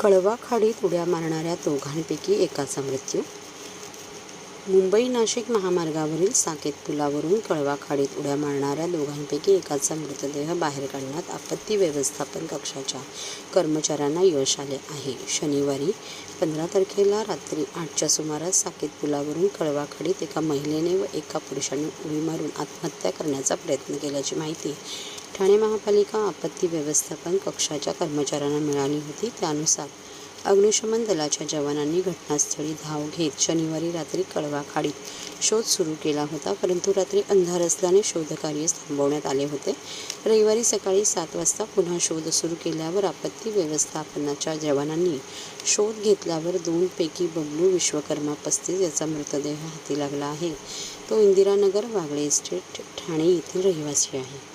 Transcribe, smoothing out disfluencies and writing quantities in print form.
कळवा खाडीत उड्या मारणाऱ्या दोघांपैकी एकाचा मृत्यू. मुंबई नाशिक महामार्गावरील साकेत पुलावरून कळवा खाडीत उड्या मारणाऱ्या दोघांपैकी एकाचा मृतदेह बाहेर काढण्यात आपत्ती व्यवस्थापन कक्षाच्या कर्मचाऱ्यांना यश आले आहे. शनिवारी 15 तारखेला रात्री 8च्या सुमारास साकेत पुलावरून कळवा खाडीत एका महिलेने व एका पुरुषाने उडी मारून आत्महत्या करण्याचा प्रयत्न केल्याची माहिती ठाणे महापालिका आपत्ती व्यवस्थापन कक्षाच्या कर्मचाऱ्यांना मिळाली होती. त्यानुसार अग्निशमन दलाच्या जवानांनी घटनास्थळी धाव घेत शनिवारी रात्री कळवा खाडीत शोध सुरू केला होता, परंतु रात्री अंधार असल्याने शोधकार्य थांबवण्यात आले होते. रविवारी सकाळी 7 वाजता पुन्हा शोध सुरू केल्यावर आपत्ती व्यवस्थापनाच्या जवानांनी शोध घेतल्यावर 2 पैकी बबलू विश्वकर्मा 35 याचा मृतदेह हाती लागला आहे. तो इंदिरानगर वागळे इस्टेट ठाणे येथील रहिवासी आहे.